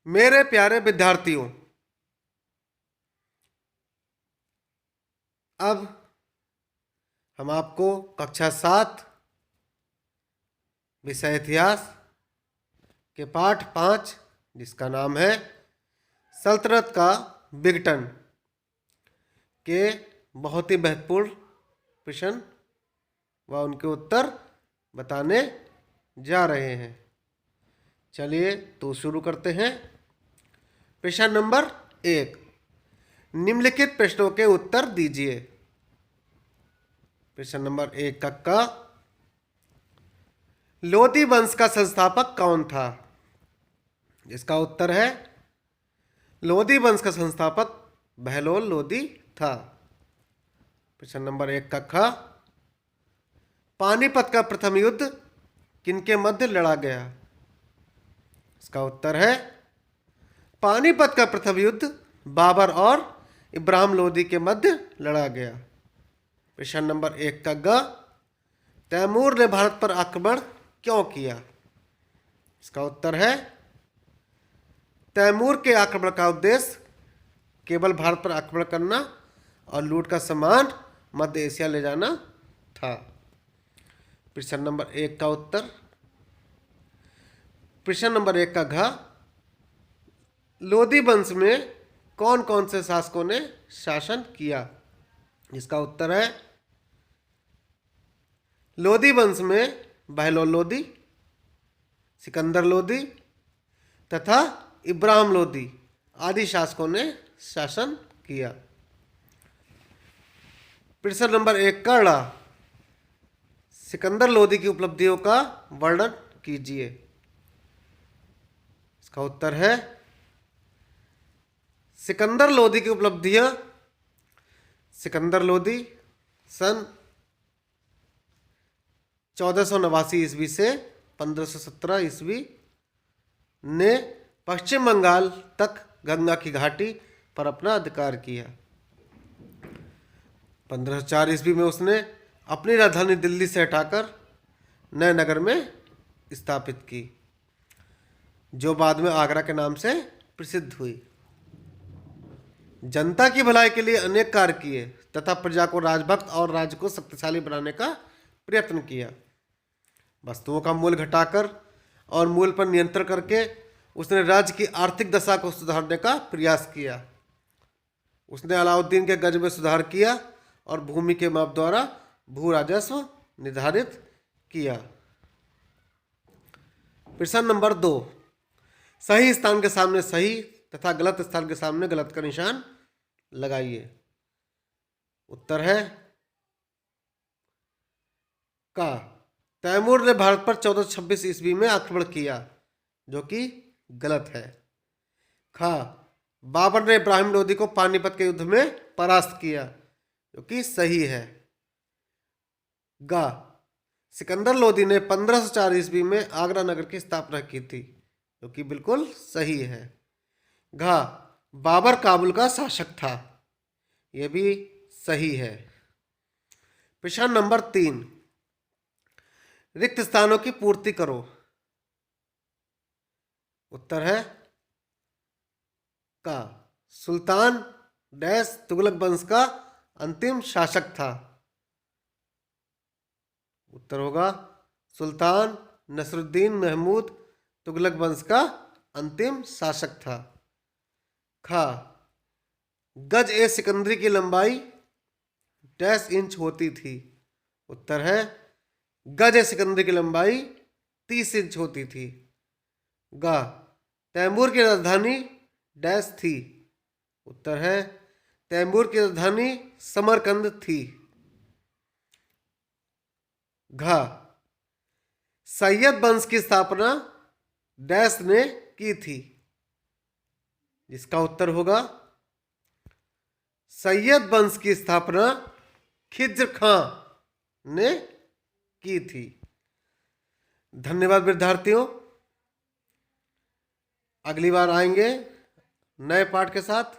मेरे प्यारे विद्यार्थियों, अब हम आपको कक्षा 7 विषय इतिहास के पाठ 5, जिसका नाम है सल्तनत का विघटन, के बहुत ही महत्वपूर्ण प्रश्न व उनके उत्तर बताने जा रहे हैं। चलिए तो शुरू करते हैं। प्रश्न नंबर 1, निम्नलिखित प्रश्नों के उत्तर दीजिए। प्रश्न नंबर 1 का लोधी वंश का संस्थापक कौन था? इसका उत्तर है लोधी वंश का संस्थापक बहलोल लोधी था। प्रश्न नंबर 1 का पानीपत का प्रथम युद्ध किनके मध्य लड़ा गया? इसका उत्तर है पानीपत का प्रथम युद्ध बाबर और इब्राहिम लोदी के मध्य लड़ा गया। प्रश्न नंबर 1 का तैमूर ने भारत पर आक्रमण क्यों किया? इसका उत्तर है तैमूर के आक्रमण का उद्देश्य केवल भारत पर आक्रमण करना और लूट का सामान मध्य एशिया ले जाना था। प्रश्न नंबर 1 का उत्तर। प्रश्न नंबर 1 का लोधी वंश में कौन कौन से शासकों ने शासन किया? इसका उत्तर है लोधी वंश में बहलोल लोधी, सिकंदर लोधी तथा इब्राहिम लोधी आदि शासकों ने शासन किया। प्रश्न नंबर 1 का सिकंदर लोधी की उपलब्धियों का वर्णन कीजिए। इसका उत्तर है सिकंदर लोधी की उपलब्धियां। सिकंदर लोधी सन 1489 ईस्वी से 1517 ईस्वी ने पश्चिम बंगाल तक गंगा की घाटी पर अपना अधिकार किया। 1504 ईस्वी में उसने अपनी राजधानी दिल्ली से हटाकर नए नगर में स्थापित की, जो बाद में आगरा के नाम से प्रसिद्ध हुई। जनता की भलाई के लिए अनेक कार्य किए तथा प्रजा को राजभक्त और राज्य को शक्तिशाली बनाने का प्रयत्न किया। वस्तुओं का मूल्य घटाकर और मूल्य पर नियंत्रण करके उसने राज्य की आर्थिक दशा को सुधारने का प्रयास किया। उसने अलाउद्दीन के गज में सुधार किया और भूमि के माप द्वारा भू राजस्व निर्धारित किया। प्रश्न नंबर 2, सही स्थान के सामने सही तथा गलत स्थान के सामने गलत का निशान लगाइए। उत्तर है का तैमूर ने भारत पर 1426 ईस्वी में आक्रमण किया, जो कि गलत है। खा बाबर ने इब्राहिम लोदी को पानीपत के युद्ध में परास्त किया, जो कि सही है। गा सिकंदर लोदी ने 1504 ईस्वी में आगरा नगर की स्थापना की थी, जो कि बिल्कुल सही है। घा बाबर काबुल का शासक था, यह भी सही है। प्रश्न नंबर 3, रिक्त स्थानों की पूर्ति करो। उत्तर है का सुल्तान डैश तुगलक वंश का अंतिम शासक था। उत्तर होगा सुल्तान नसरुद्दीन महमूद तुगलक वंश का अंतिम शासक था। खा गज ए सिकंदरी की लंबाई डैश इंच होती थी। उत्तर है गज ए सिकंदरी की लंबाई 30 इंच होती थी। गा तैमूर की राजधानी डैश थी। उत्तर है तैमूर की राजधानी समरकंद थी। घा सैयद वंश की स्थापना डैश ने की थी, जिसका उत्तर होगा सैयद वंश की स्थापना खिज्र खां ने की थी। धन्यवाद विद्यार्थियों, अगली बार आएंगे नए पाठ के साथ।